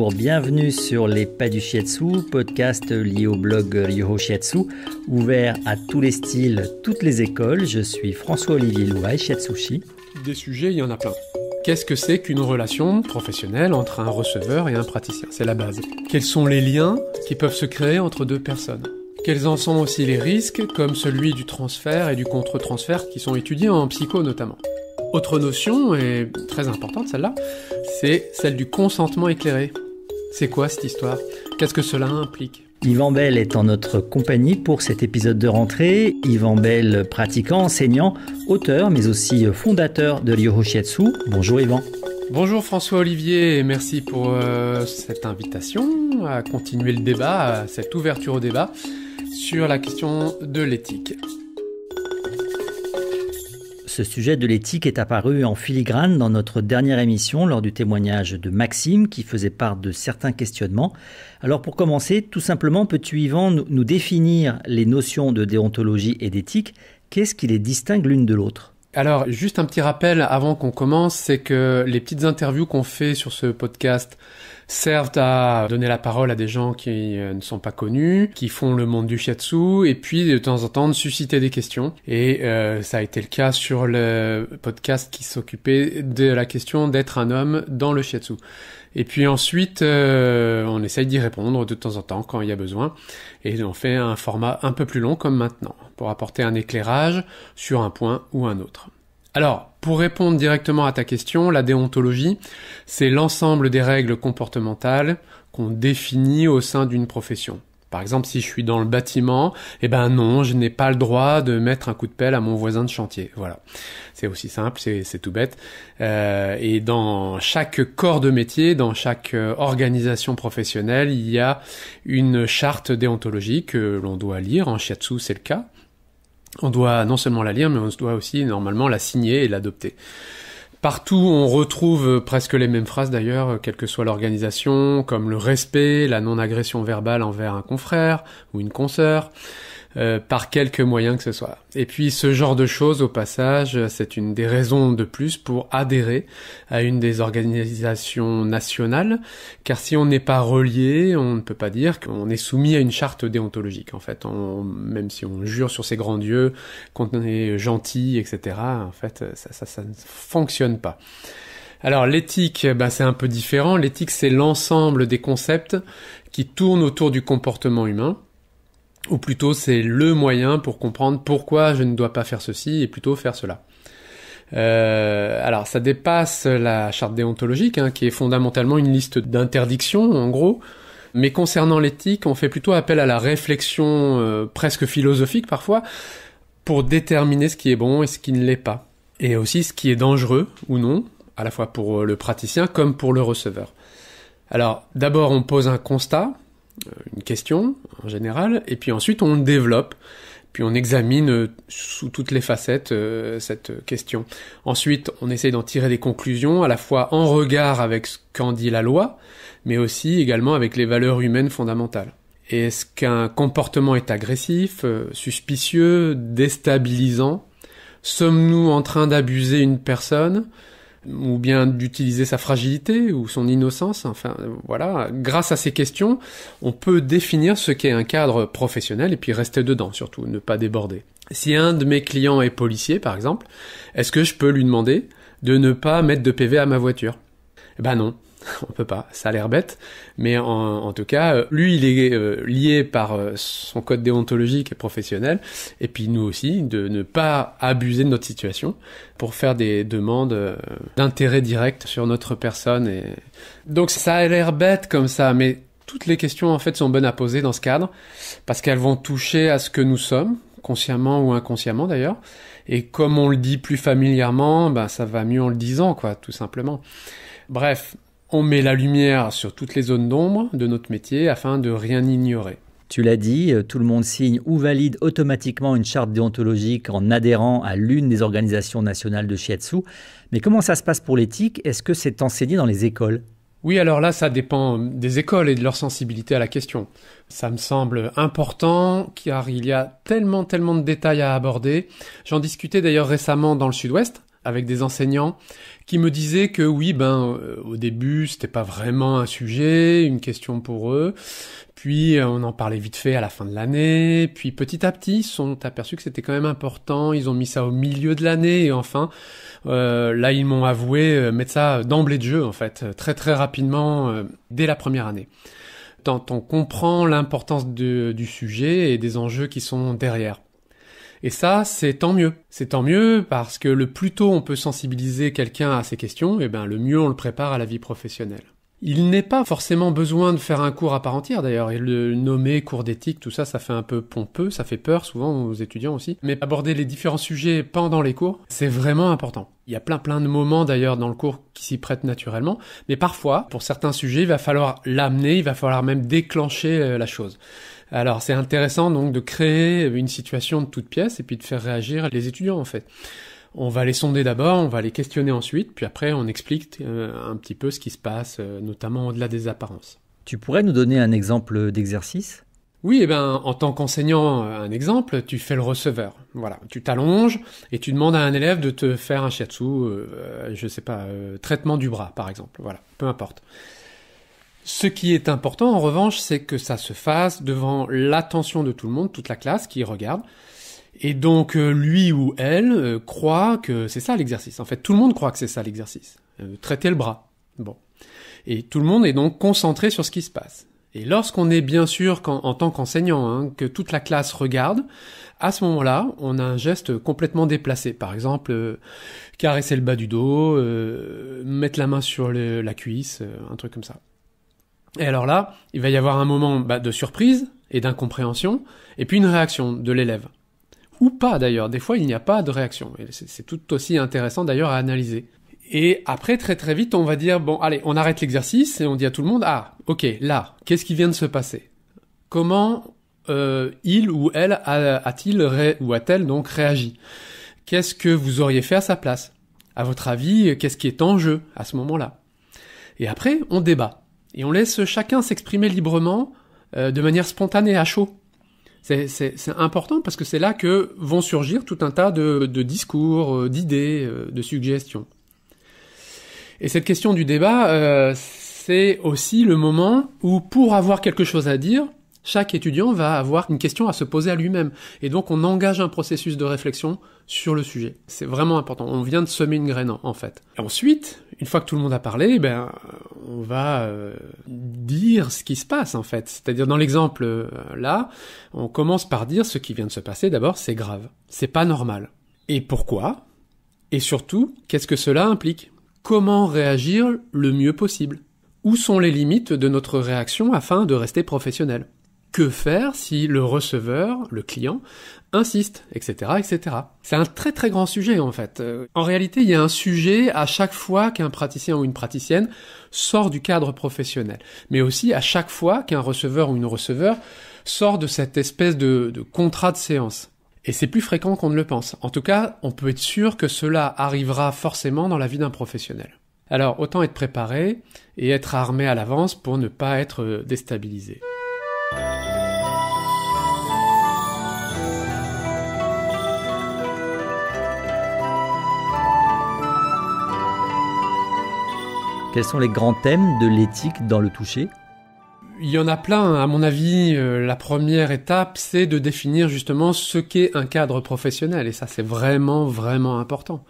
bonjour, bienvenue sur Les Pas du Shiatsu, podcast lié au blog Ryoho Shiatsu, ouvert à tous les styles, toutes les écoles. Je suis François-Olivier Louaille, Shiatsushi. Des sujets, il y en a plein. Qu'est-ce que c'est qu'une relation professionnelle entre un receveur et un praticien? C'est la base. Quels sont les liens qui peuvent se créer entre deux personnes? Quels en sont aussi les risques, comme celui du transfert et du contre-transfert, qui sont étudiés en psycho notamment? Autre notion, et très importante celle-là, c'est celle du consentement éclairé. C'est quoi cette histoire? Qu'est-ce que cela implique? Yvan Bell est en notre compagnie pour cet épisode de rentrée. Yvan Bell, pratiquant, enseignant, auteur, mais aussi fondateur de Ryoho Shiatsu. Bonjour Yvan. Bonjour François-Olivier, et merci pour cette invitation à continuer le débat, à cette ouverture au débat sur la question de l'éthique. Ce sujet de l'éthique est apparu en filigrane dans notre dernière émission lors du témoignage de Maxime qui faisait part de certains questionnements. Alors pour commencer, tout simplement, peux-tu Yvan nous définir les notions de déontologie et d'éthique? Qu'est-ce qui les distingue l'une de l'autre? Alors, juste un petit rappel avant qu'on commence, c'est que les petites interviews qu'on fait sur ce podcast servent à donner la parole à des gens qui ne sont pas connus, qui font le monde du shiatsu, et puis de temps en temps de susciter des questions. Et ça a été le cas sur le podcast qui s'occupait de la question d'être un homme dans le shiatsu. Et puis ensuite, on essaye d'y répondre de temps en temps quand il y a besoin. Et on fait un format un peu plus long comme maintenant, pour apporter un éclairage sur un point ou un autre. Alors, pour répondre directement à ta question, la déontologie, c'est l'ensemble des règles comportementales qu'on définit au sein d'une profession. Par exemple, si je suis dans le bâtiment, non, je n'ai pas le droit de mettre un coup de pelle à mon voisin de chantier. Voilà. C'est aussi simple, c'est tout bête. Et dans chaque corps de métier, dans chaque organisation professionnelle, il y a une charte déontologique que l'on doit lire. En shiatsu, c'est le cas. On doit non seulement la lire, mais on doit aussi normalement la signer et l'adopter. Partout, on retrouve presque les mêmes phrases d'ailleurs, quelle que soit l'organisation, comme le respect, la non-agression verbale envers un confrère ou une consoeur, par quelque moyen que ce soit. Et puis ce genre de choses, au passage, c'est une des raisons de plus pour adhérer à une des organisations nationales, car si on n'est pas relié, on ne peut pas dire qu'on est soumis à une charte déontologique. En fait, même si on jure sur ses grands dieux, qu'on est gentil, etc., en fait, ça ne fonctionne pas. Alors l'éthique, c'est un peu différent. L'éthique, c'est l'ensemble des concepts qui tournent autour du comportement humain, ou plutôt c'est le moyen pour comprendre pourquoi je ne dois pas faire ceci et plutôt faire cela. Alors ça dépasse la charte déontologique, qui est fondamentalement une liste d'interdictions en gros, mais concernant l'éthique, on fait plutôt appel à la réflexion presque philosophique parfois pour déterminer ce qui est bon et ce qui ne l'est pas, et aussi ce qui est dangereux ou non, à la fois pour le praticien comme pour le receveur. Alors d'abord on pose un constat, une question en général, et puis ensuite on le développe, puis on examine sous toutes les facettes cette question. Ensuite on essaye d'en tirer des conclusions, à la fois en regard avec ce qu'en dit la loi, mais aussi également avec les valeurs humaines fondamentales. Est-ce qu'un comportement est agressif, suspicieux, déstabilisant? Sommes-nous en train d'abuser une personne, ou bien d'utiliser sa fragilité ou son innocence? Enfin, voilà. Grâce à ces questions, on peut définir ce qu'est un cadre professionnel et puis rester dedans, surtout, ne pas déborder. Si un de mes clients est policier, par exemple, est-ce que je peux lui demander de ne pas mettre de PV à ma voiture? Non. On peut pas, ça a l'air bête, mais en tout cas, lui il est lié par son code déontologique et professionnel, et puis nous aussi, de ne pas abuser de notre situation pour faire des demandes d'intérêt direct sur notre personne. Et donc ça a l'air bête comme ça, mais toutes les questions en fait sont bonnes à poser dans ce cadre, parce qu'elles vont toucher à ce que nous sommes, consciemment ou inconsciemment d'ailleurs, et comme on le dit plus familièrement, ça va mieux en le disant, quoi, tout simplement. Bref, on met la lumière sur toutes les zones d'ombre de notre métier afin de rien ignorer. Tu l'as dit, tout le monde signe ou valide automatiquement une charte déontologique en adhérant à l'une des organisations nationales de shiatsu. Mais comment ça se passe pour l'éthique? Est-ce que c'est enseigné dans les écoles? Oui, alors là, ça dépend des écoles et de leur sensibilité à la question. Ça me semble important, car il y a tellement de détails à aborder. J'en discutais d'ailleurs récemment dans le Sud-Ouest, avec des enseignants qui me disaient que oui, au début, c'était pas vraiment un sujet, une question pour eux. Puis on en parlait vite fait à la fin de l'année. Puis petit à petit, ils se sont aperçus que c'était quand même important. Ils ont mis ça au milieu de l'année. Et enfin, là, ils m'ont avoué mettre ça d'emblée de jeu, en fait, très très rapidement, dès la première année. Tant on comprend l'importance du sujet et des enjeux qui sont derrière. Et ça, c'est tant mieux. C'est tant mieux parce que le plus tôt on peut sensibiliser quelqu'un à ces questions, le mieux on le prépare à la vie professionnelle. Il n'est pas forcément besoin de faire un cours à part entière d'ailleurs, et le nommer cours d'éthique, tout ça, ça fait un peu pompeux, ça fait peur souvent aux étudiants aussi. Mais aborder les différents sujets pendant les cours, c'est vraiment important. Il y a plein de moments d'ailleurs dans le cours qui s'y prêtent naturellement, mais parfois, pour certains sujets, il va falloir l'amener, il va falloir même déclencher la chose. Alors c'est intéressant donc de créer une situation de toute pièce et puis de faire réagir les étudiants en fait. On va les sonder d'abord, on va les questionner ensuite, puis après on explique un petit peu ce qui se passe, notamment au-delà des apparences. Tu pourrais nous donner un exemple d'exercice ? Oui, en tant qu'enseignant, un exemple, tu fais le receveur. Voilà, tu t'allonges et tu demandes à un élève de te faire un shiatsu, traitement du bras par exemple, voilà, peu importe. Ce qui est important en revanche, c'est que ça se fasse devant l'attention de tout le monde, toute la classe qui regarde. Et donc lui ou elle croit que c'est ça l'exercice. En fait, tout le monde croit que c'est ça l'exercice. Traiter le bras. Bon. Et tout le monde est donc concentré sur ce qui se passe. Et lorsqu'on est bien sûr, en tant qu'enseignant, que toute la classe regarde, à ce moment-là, on a un geste complètement déplacé. Par exemple, caresser le bas du dos, mettre la main sur la cuisse, un truc comme ça. Et alors là, il va y avoir un moment de surprise et d'incompréhension, et puis une réaction de l'élève. Ou pas d'ailleurs, des fois il n'y a pas de réaction. Et c'est tout aussi intéressant d'ailleurs à analyser. Et après, très très vite, on va dire, bon allez, on arrête l'exercice, et on dit à tout le monde, ah, ok, là, qu'est-ce qui vient de se passer ? Comment il ou elle a-t-elle donc réagi ? Qu'est-ce que vous auriez fait à sa place ? À votre avis, qu'est-ce qui est en jeu à ce moment-là ? Et après, on débat. Et on laisse chacun s'exprimer librement, de manière spontanée, à chaud. C'est important parce que c'est là que vont surgir tout un tas de discours, d'idées, de suggestions. Et cette question du débat, c'est aussi le moment où, pour avoir quelque chose à dire, chaque étudiant va avoir une question à se poser à lui-même. Et donc on engage un processus de réflexion sur le sujet. C'est vraiment important. On vient de semer une graine, en fait. Et ensuite, une fois que tout le monde a parlé, on va dire ce qui se passe, en fait. C'est-à-dire, dans l'exemple là, on commence par dire ce qui vient de se passer. D'abord, c'est grave. C'est pas normal. Et pourquoi ? Et surtout, qu'est-ce que cela implique ? Comment réagir le mieux possible ? Où sont les limites de notre réaction afin de rester professionnel ? Que faire si le receveur, le client, insiste, etc., etc. C'est un très très grand sujet en fait. En réalité, il y a un sujet à chaque fois qu'un praticien ou une praticienne sort du cadre professionnel, mais aussi à chaque fois qu'un receveur ou une receveur sort de cette espèce de contrat de séance. Et c'est plus fréquent qu'on ne le pense. En tout cas, on peut être sûr que cela arrivera forcément dans la vie d'un professionnel. Alors, autant être préparé et être armé à l'avance pour ne pas être déstabilisé. Quels sont les grands thèmes de l'éthique dans le toucher ? Il y en a plein. À mon avis, la première étape, c'est de définir justement ce qu'est un cadre professionnel. Et ça, c'est vraiment, vraiment important.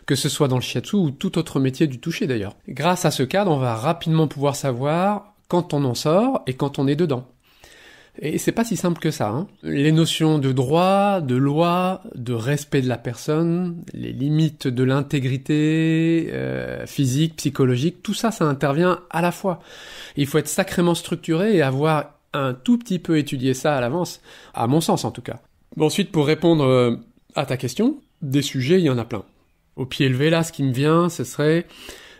Que ce soit dans le shiatsu ou tout autre métier du toucher d'ailleurs. Grâce à ce cadre, on va rapidement pouvoir savoir quand on en sort et quand on est dedans. Et c'est pas si simple que ça, Les notions de droit, de loi, de respect de la personne, les limites de l'intégrité physique, psychologique, tout ça, ça intervient à la fois. Il faut être sacrément structuré et avoir un tout petit peu étudié ça à l'avance, à mon sens en tout cas. Bon, ensuite, pour répondre à ta question, des sujets, il y en a plein. Au pied levé, là, ce qui me vient, ce serait...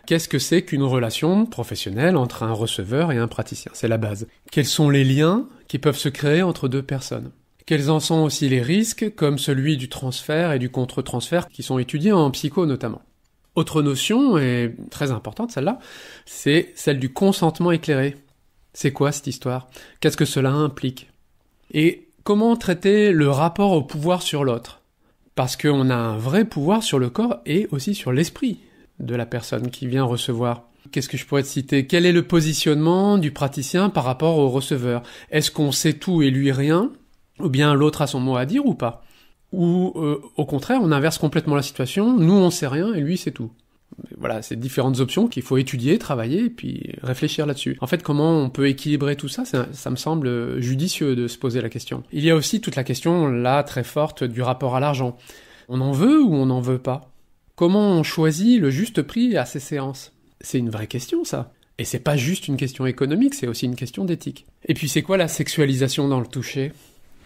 Qu'est-ce que c'est qu'une relation professionnelle entre un receveur et un praticien ? C'est la base. Quels sont les liens qui peuvent se créer entre deux personnes ? Quels en sont aussi les risques, comme celui du transfert et du contre-transfert, qui sont étudiés en psycho notamment ? Autre notion, et très importante celle-là, c'est celle du consentement éclairé. C'est quoi cette histoire ? Qu'est-ce que cela implique ? Et comment traiter le rapport au pouvoir sur l'autre ? Parce qu'on a un vrai pouvoir sur le corps et aussi sur l'esprit de la personne qui vient recevoir. Qu'est-ce que je pourrais te citer? Quel est le positionnement du praticien par rapport au receveur? Est-ce qu'on sait tout et lui rien? Ou bien l'autre a son mot à dire ou pas? Ou au contraire, on inverse complètement la situation, nous on sait rien et lui c'est tout. Voilà, c'est différentes options qu'il faut étudier, travailler et puis réfléchir là-dessus. En fait, comment on peut équilibrer tout ça, ça me semble judicieux de se poser la question. Il y a aussi toute la question, là, très forte, du rapport à l'argent. On en veut ou on n'en veut pas? Comment on choisit le juste prix à ces séances? C'est une vraie question, ça. Et c'est pas juste une question économique, c'est aussi une question d'éthique. Et puis c'est quoi la sexualisation dans le toucher?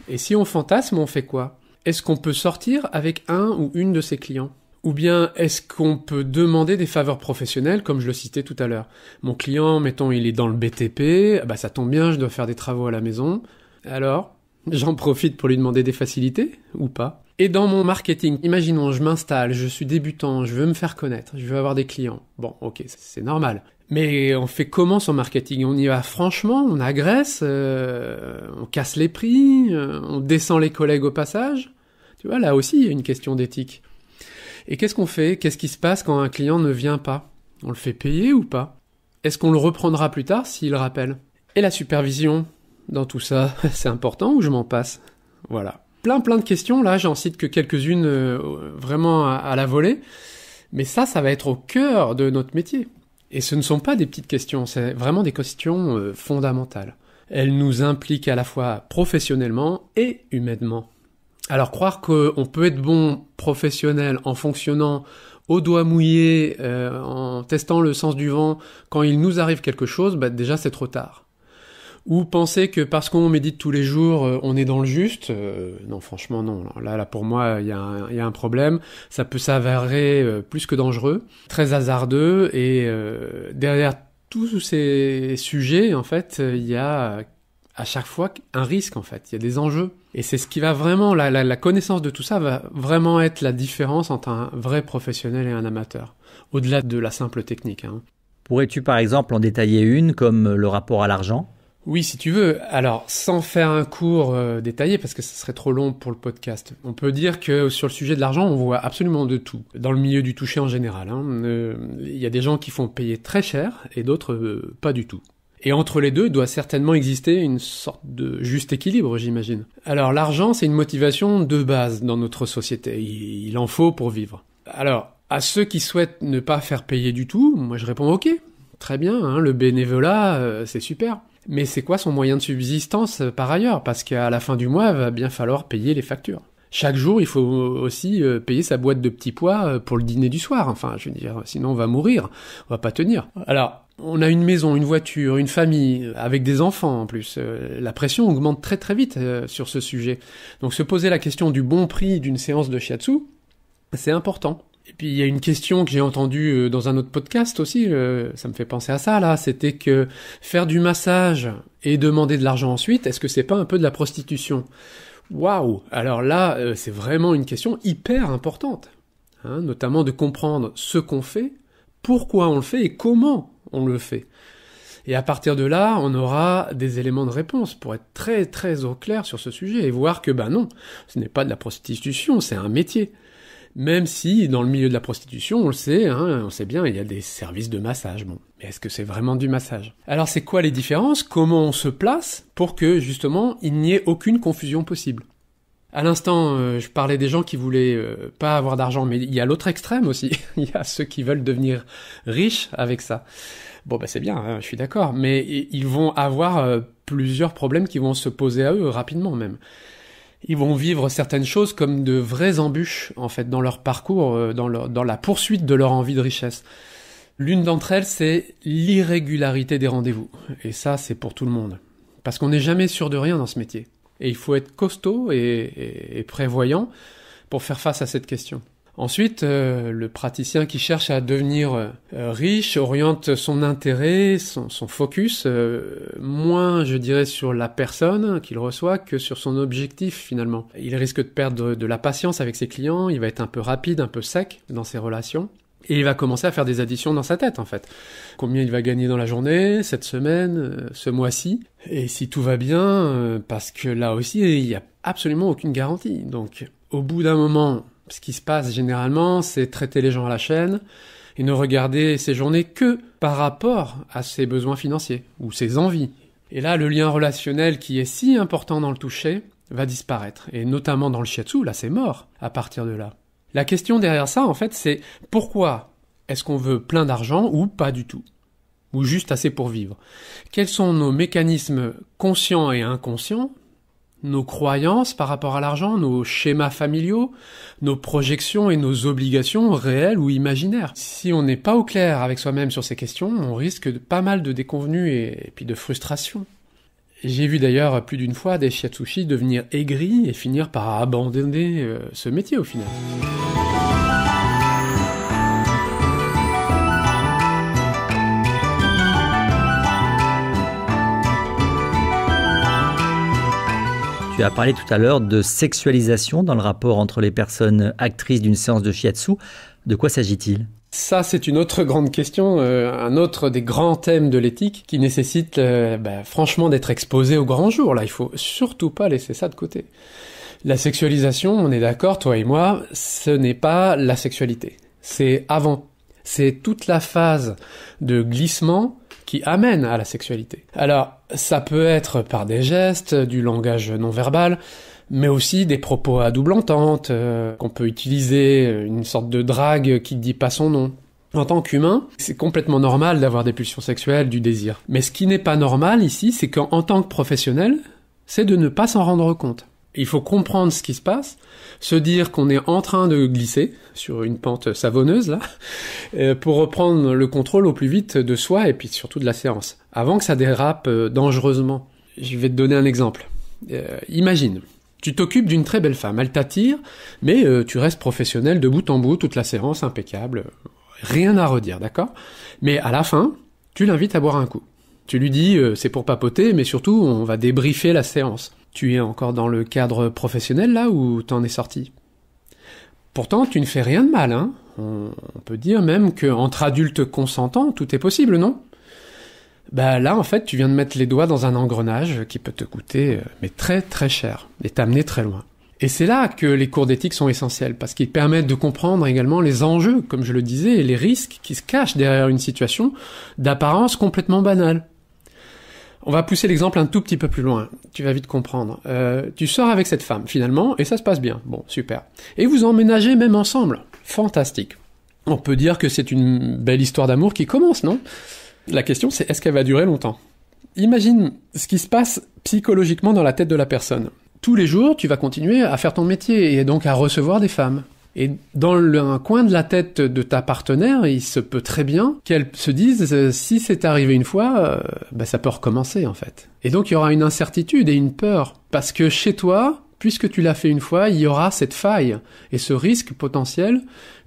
Et si on fantasme, on fait quoi? Est-ce qu'on peut sortir avec un ou une de ses clients? Ou bien est-ce qu'on peut demander des faveurs professionnelles, comme je le citais tout à l'heure? Mon client, mettons, il est dans le BTP, bah ça tombe bien, je dois faire des travaux à la maison. Alors, j'en profite pour lui demander des facilités, ou pas? Et dans mon marketing, imaginons, je m'installe, je suis débutant, je veux me faire connaître, je veux avoir des clients. Bon, ok, c'est normal. Mais on fait comment son marketing? On y va franchement, on agresse, on casse les prix, on descend les collègues au passage. Tu vois, là aussi, il y a une question d'éthique. Et qu'est-ce qu'on fait? Qu'est-ce qui se passe quand un client ne vient pas? On le fait payer ou pas? Est-ce qu'on le reprendra plus tard s'il rappelle? Et la supervision dans tout ça, c'est important ou je m'en passe? Voilà. Plein de questions, là, j'en cite que quelques-unes vraiment à la volée. Mais ça va être au cœur de notre métier. Et ce ne sont pas des petites questions, c'est vraiment des questions fondamentales. Elles nous impliquent à la fois professionnellement et humainement. Alors croire qu'on peut être bon professionnel en fonctionnant au doigt mouillé, en testant le sens du vent, quand il nous arrive quelque chose, bah déjà c'est trop tard. Ou penser que parce qu'on médite tous les jours, on est dans le juste, non franchement non. Là pour moi il y a un problème. Ça peut s'avérer plus que dangereux, très hasardeux et derrière tous ces sujets en fait il y a à chaque fois un risque en fait. Il y a des enjeux et c'est ce qui va vraiment la connaissance de tout ça va vraiment être la différence entre un vrai professionnel et un amateur, au-delà de la simple technique. Hein. Pourrais-tu par exemple en détailler une comme le rapport à l'argent ? Oui, si tu veux. Alors, sans faire un cours détaillé, parce que ce serait trop long pour le podcast, on peut dire que sur le sujet de l'argent, on voit absolument de tout. Dans le milieu du toucher en général. Il y a des gens qui font payer très cher et d'autres pas du tout. Et entre les deux, il doit certainement exister une sorte de juste équilibre, j'imagine. Alors, l'argent, c'est une motivation de base dans notre société. Il en faut pour vivre. Alors, à ceux qui souhaitent ne pas faire payer du tout, moi je réponds ok, très bien, hein, le bénévolat, c'est super. Mais c'est quoi son moyen de subsistance par ailleurs? Parce qu'à la fin du mois, il va bien falloir payer les factures. Chaque jour, il faut aussi payer sa boîte de petits pois pour le dîner du soir. Enfin, je veux dire, sinon on va mourir, on va pas tenir. Alors, on a une maison, une voiture, une famille, avec des enfants en plus. La pression augmente très très vite sur ce sujet. Donc se poser la question du bon prix d'une séance de shiatsu, c'est important. Et puis il y a une question que j'ai entendue dans un autre podcast aussi, ça me fait penser à ça là, c'était que faire du massage et demander de l'argent ensuite, est-ce que c'est pas un peu de la prostitution? Waouh! Alors là, c'est vraiment une question hyper importante, hein, notamment de comprendre ce qu'on fait, pourquoi on le fait et comment on le fait. Et à partir de là, on aura des éléments de réponse pour être très très au clair sur ce sujet et voir que non, ce n'est pas de la prostitution, c'est un métier. Même si, dans le milieu de la prostitution, on le sait, hein, on sait bien, il y a des services de massage. Bon, mais est-ce que c'est vraiment du massage? Alors, c'est quoi les différences? Comment on se place pour que, justement, il n'y ait aucune confusion possible? À l'instant, je parlais des gens qui voulaient pas avoir d'argent, mais il y a l'autre extrême aussi. Il y a ceux qui veulent devenir riches avec ça. Bon, c'est bien, hein, je suis d'accord, mais ils vont avoir plusieurs problèmes qui vont se poser à eux rapidement même. Ils vont vivre certaines choses comme de vraies embûches, en fait, dans leur parcours, dans la poursuite de leur envie de richesse. L'une d'entre elles, c'est l'irrégularité des rendez-vous. Et ça, c'est pour tout le monde. Parce qu'on n'est jamais sûr de rien dans ce métier. Et il faut être costaud et prévoyant pour faire face à cette question. Ensuite, le praticien qui cherche à devenir riche oriente son intérêt, son focus, moins, je dirais, sur la personne qu'il reçoit que sur son objectif, finalement. Il risque de perdre de la patience avec ses clients, il va être un peu rapide, un peu sec dans ses relations, et il va commencer à faire des additions dans sa tête, en fait. Combien il va gagner dans la journée, cette semaine, ce mois-ci, et si tout va bien, parce que là aussi, il n'y a absolument aucune garantie. Donc, au bout d'un moment, Ce qui se passe généralement, c'est traiter les gens à la chaîne et ne regarder ses journées que par rapport à ses besoins financiers ou ses envies. Et là, le lien relationnel qui est si important dans le toucher va disparaître. Et notamment dans le shiatsu, là, c'est mort à partir de là. La question derrière ça, en fait, c'est pourquoi est-ce qu'on veut plein d'argent ou pas du tout? Ou juste assez pour vivre? Quels sont nos mécanismes conscients et inconscients, nos croyances par rapport à l'argent, nos schémas familiaux, nos projections et nos obligations réelles ou imaginaires? Si on n'est pas au clair avec soi-même sur ces questions, on risque pas mal de déconvenues et puis de frustration. J'ai vu d'ailleurs plus d'une fois des shiatsushi devenir aigris et finir par abandonner ce métier au final. Tu as parlé tout à l'heure de sexualisation dans le rapport entre les personnes actrices d'une séance de shiatsu. De quoi s'agit-il ? Ça, c'est une autre grande question, un autre des grands thèmes de l'éthique qui nécessite franchement d'être exposé au grand jour. Là, il faut surtout pas laisser ça de côté. La sexualisation, on est d'accord, toi et moi, ce n'est pas la sexualité. C'est avant. C'est toute la phase de glissement qui amène à la sexualité. Alors, ça peut être par des gestes, du langage non verbal, mais aussi des propos à double entente, qu'on peut utiliser, une sorte de drague qui ne dit pas son nom. En tant qu'humain, c'est complètement normal d'avoir des pulsions sexuelles, du désir. Mais ce qui n'est pas normal ici, c'est qu'en tant que professionnel, c'est de ne pas s'en rendre compte. Il faut comprendre ce qui se passe, se dire qu'on est en train de glisser sur une pente savonneuse, là, pour reprendre le contrôle au plus vite de soi et puis surtout de la séance, avant que ça dérape dangereusement. Je vais te donner un exemple. Imagine, tu t'occupes d'une très belle femme, elle t'attire, mais tu restes professionnel de bout en bout, toute la séance, impeccable, rien à redire, d'accord ? Mais à la fin, tu l'invites à boire un coup. Tu lui dis, c'est pour papoter, mais surtout, on va débriefer la séance. Tu es encore dans le cadre professionnel, là, ou t'en es sorti? Pourtant, tu ne fais rien de mal, hein. On peut dire même qu'entre adultes consentants, tout est possible, non? Bah là, en fait, tu viens de mettre les doigts dans un engrenage qui peut te coûter, mais très très cher, et t'amener très loin. Et c'est là que les cours d'éthique sont essentiels, parce qu'ils permettent de comprendre également les enjeux, comme je le disais, et les risques qui se cachent derrière une situation d'apparence complètement banale. On va pousser l'exemple un tout petit peu plus loin, tu vas vite comprendre. Tu sors avec cette femme, finalement, et ça se passe bien. Bon, super. Et vous emménagez même ensemble. Fantastique. On peut dire que c'est une belle histoire d'amour qui commence, non ? La question, c'est est-ce qu'elle va durer longtemps ? Imagine ce qui se passe psychologiquement dans la tête de la personne. Tous les jours, tu vas continuer à faire ton métier et donc à recevoir des femmes. Et dans un coin de la tête de ta partenaire, il se peut très bien qu'elle se dise si c'est arrivé une fois, ça peut recommencer en fait. Et donc il y aura une incertitude et une peur. Parce que chez toi, puisque tu l'as fait une fois, il y aura cette faille et ce risque potentiel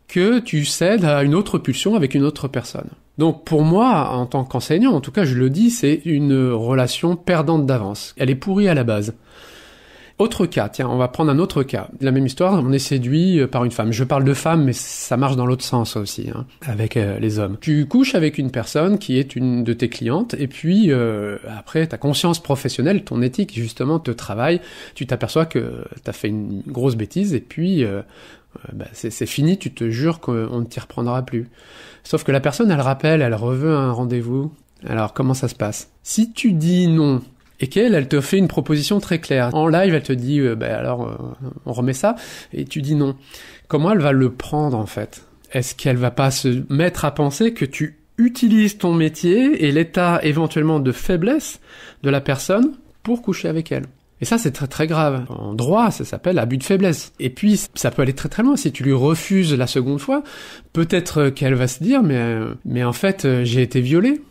que tu cèdes à une autre pulsion avec une autre personne. Donc pour moi, en tant qu'enseignant, en tout cas je le dis, c'est une relation perdante d'avance. Elle est pourrie à la base. Autre cas, tiens, on va prendre un autre cas. La même histoire, on est séduit par une femme. Je parle de femme, mais ça marche dans l'autre sens aussi, hein, avec les hommes. Tu couches avec une personne qui est une de tes clientes, et puis après, ta conscience professionnelle, ton éthique, justement, te travaille. Tu t'aperçois que t'as fait une grosse bêtise, et puis c'est fini, tu te jures qu'on ne t'y reprendra plus. Sauf que la personne, elle rappelle, elle reveut un rendez-vous. Alors, comment ça se passe ? Si tu dis non, et qu'elle, elle te fait une proposition très claire. En live, elle te dit, on remet ça, et tu dis non. Comment elle va le prendre, en fait ? Est-ce qu'elle va pas se mettre à penser que tu utilises ton métier et l'état éventuellement de faiblesse de la personne pour coucher avec elle ? Et ça, c'est très très grave. En droit, ça s'appelle abus de faiblesse. Et puis, ça peut aller très très loin. Si tu lui refuses la seconde fois, peut-être qu'elle va se dire, mais en fait, j'ai été violée.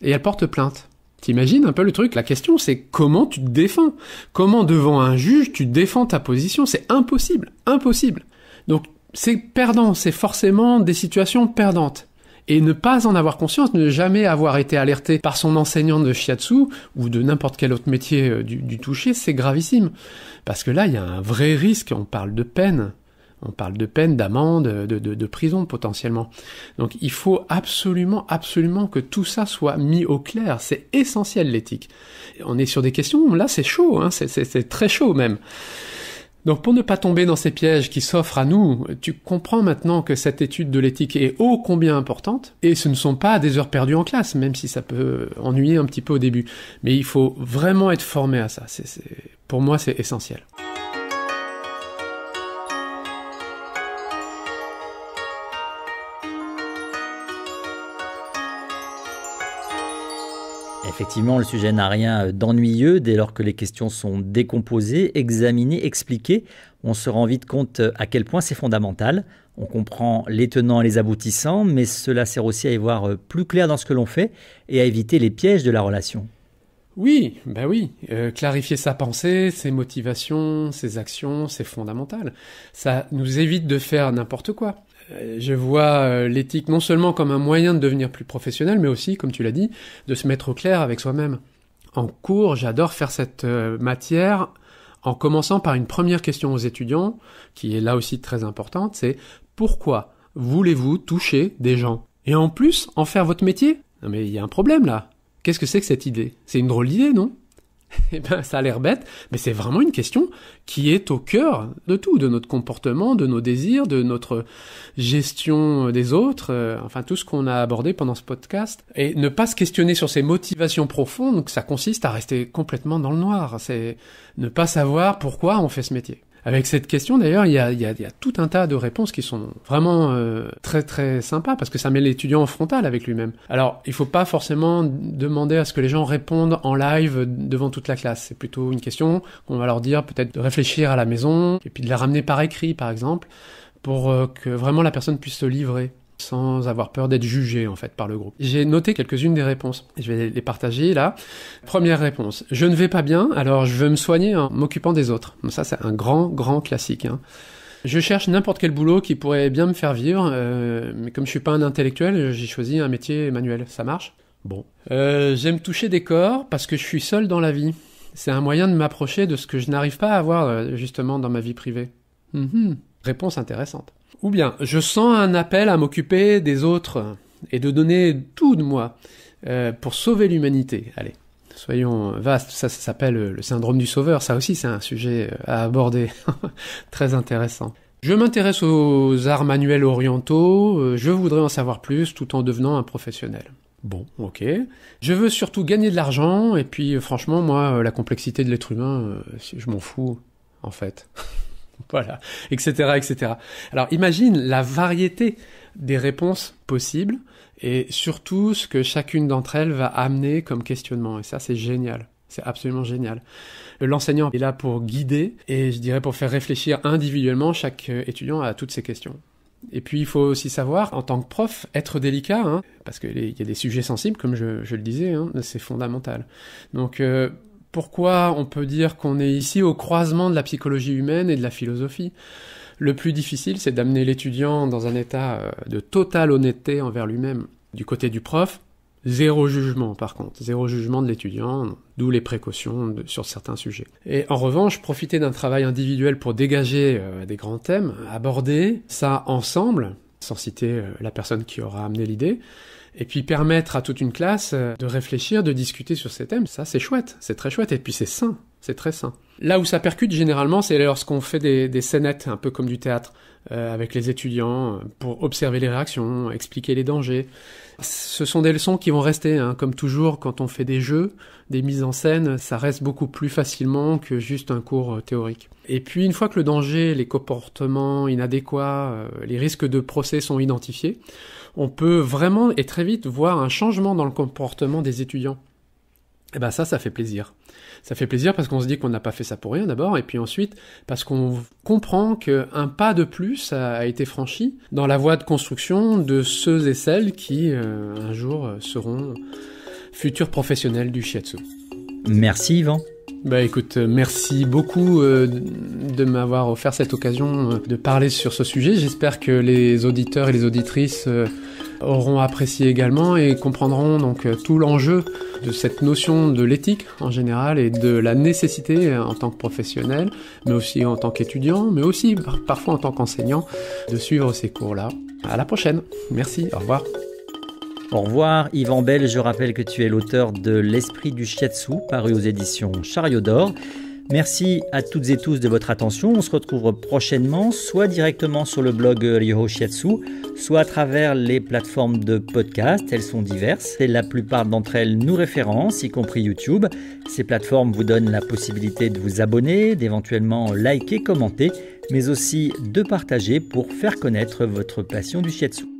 Et elle porte plainte. T'imagines un peu le truc ? La question, c'est comment tu te défends ? Comment, devant un juge, tu défends ta position ? C'est impossible. Impossible. Donc, c'est perdant. C'est forcément des situations perdantes. Et ne pas en avoir conscience, ne jamais avoir été alerté par son enseignant de shiatsu ou de n'importe quel autre métier du toucher, c'est gravissime. Parce que là, il y a un vrai risque. On parle de peine. On parle de peine, d'amende, de prison potentiellement. Donc il faut absolument que tout ça soit mis au clair. C'est essentiel l'éthique. On est sur des questions, là c'est chaud, hein, c'est très chaud même. Donc pour ne pas tomber dans ces pièges qui s'offrent à nous, tu comprends maintenant que cette étude de l'éthique est ô combien importante, et ce ne sont pas des heures perdues en classe, même si ça peut ennuyer un petit peu au début. Mais il faut vraiment être formé à ça. Pour moi, c'est essentiel. Effectivement, le sujet n'a rien d'ennuyeux dès lors que les questions sont décomposées, examinées, expliquées. On se rend vite compte à quel point c'est fondamental. On comprend les tenants et les aboutissants, mais cela sert aussi à y voir plus clair dans ce que l'on fait et à éviter les pièges de la relation. Oui, clarifier sa pensée, ses motivations, ses actions, c'est fondamental. Ça nous évite de faire n'importe quoi. Je vois l'éthique non seulement comme un moyen de devenir plus professionnel, mais aussi, comme tu l'as dit, de se mettre au clair avec soi-même. En cours, j'adore faire cette matière en commençant par une première question aux étudiants, qui est là aussi très importante, c'est « Pourquoi voulez-vous toucher des gens ? Et en plus, en faire votre métier ? Non mais il y a un problème là. Qu'est-ce que c'est que cette idée ? C'est une drôle d'idée, non ? Eh ben, ça a l'air bête, mais c'est vraiment une question qui est au cœur de tout, de notre comportement, de nos désirs, de notre gestion des autres, enfin tout ce qu'on a abordé pendant ce podcast. Et ne pas se questionner sur ses motivations profondes, ça consiste à rester complètement dans le noir. C'est ne pas savoir pourquoi on fait ce métier. Avec cette question, d'ailleurs, il y a tout un tas de réponses qui sont vraiment très très sympas, parce que ça met l'étudiant en frontal avec lui-même. Alors, il faut pas forcément demander à ce que les gens répondent en live devant toute la classe. C'est plutôt une question qu'on va leur dire peut-être de réfléchir à la maison, et puis de la ramener par écrit, par exemple, pour que vraiment la personne puisse se livrer, sans avoir peur d'être jugé, en fait, par le groupe. J'ai noté quelques-unes des réponses. Je vais les partager, là. Première réponse. Je ne vais pas bien, alors je veux me soigner en m'occupant des autres. Ça, c'est un grand classique, hein. Je cherche n'importe quel boulot qui pourrait bien me faire vivre, mais comme je suis pas un intellectuel, j'ai choisi un métier manuel. Ça marche ? Bon. J'aime toucher des corps parce que je suis seul dans la vie. C'est un moyen de m'approcher de ce que je n'arrive pas à avoir, justement, dans ma vie privée. Réponse intéressante. Ou bien, je sens un appel à m'occuper des autres et de donner tout de moi pour sauver l'humanité. Allez, soyons vastes, ça s'appelle le syndrome du sauveur. Ça aussi, c'est un sujet à aborder, très intéressant. Je m'intéresse aux arts manuels orientaux, je voudrais en savoir plus tout en devenant un professionnel. Bon, ok. Je veux surtout gagner de l'argent, et puis franchement, moi, la complexité de l'être humain, je m'en fous, en fait. Voilà, etc., etc. Alors imagine la variété des réponses possibles et surtout ce que chacune d'entre elles va amener comme questionnement. Et ça, c'est génial. C'est absolument génial. L'enseignant est là pour guider et je dirais pour faire réfléchir individuellement chaque étudiant à toutes ces questions. Et puis il faut aussi savoir, en tant que prof, être délicat, hein, parce qu'il y a des sujets sensibles, comme je le disais, hein, c'est fondamental. Donc pourquoi on peut dire qu'on est ici au croisement de la psychologie humaine et de la philosophie ? Le plus difficile, c'est d'amener l'étudiant dans un état de totale honnêteté envers lui-même. Du côté du prof, zéro jugement par contre, zéro jugement de l'étudiant, d'où les précautions sur certains sujets. Et en revanche, profiter d'un travail individuel pour dégager des grands thèmes, aborder ça ensemble, sans citer la personne qui aura amené l'idée, et puis permettre à toute une classe de réfléchir, de discuter sur ces thèmes, ça c'est chouette, c'est très chouette, et puis c'est sain, c'est très sain. Là où ça percute généralement, c'est lorsqu'on fait des scénettes, un peu comme du théâtre, avec les étudiants, pour observer les réactions, expliquer les dangers. Ce sont des leçons qui vont rester, hein, comme toujours quand on fait des jeux, des mises en scène, ça reste beaucoup plus facilement que juste un cours théorique. Et puis une fois que le danger, les comportements inadéquats, les risques de procès sont identifiés, on peut vraiment et très vite voir un changement dans le comportement des étudiants. Et ben ça fait plaisir. Ça fait plaisir parce qu'on se dit qu'on n'a pas fait ça pour rien d'abord, et puis ensuite parce qu'on comprend qu'un pas de plus a été franchi dans la voie de construction de ceux et celles qui, un jour, seront futurs professionnels du shiatsu. Merci Yvan. Bah écoute, merci beaucoup de m'avoir offert cette occasion de parler sur ce sujet. J'espère que les auditeurs et les auditrices auront apprécié également et comprendront donc tout l'enjeu de cette notion de l'éthique en général et de la nécessité en tant que professionnel, mais aussi en tant qu'étudiant, mais aussi parfois en tant qu'enseignant, de suivre ces cours-là. À la prochaine. Merci, au revoir. Au revoir Yvan Bell, je rappelle que tu es l'auteur de L'Esprit du Shiatsu, paru aux éditions Chariot d'Or. Merci à toutes et tous de votre attention. On se retrouve prochainement, soit directement sur le blog Ryoho Shiatsu, soit à travers les plateformes de podcast. Elles sont diverses et la plupart d'entre elles nous référencent, y compris YouTube. Ces plateformes vous donnent la possibilité de vous abonner, d'éventuellement liker, commenter, mais aussi de partager pour faire connaître votre passion du Shiatsu.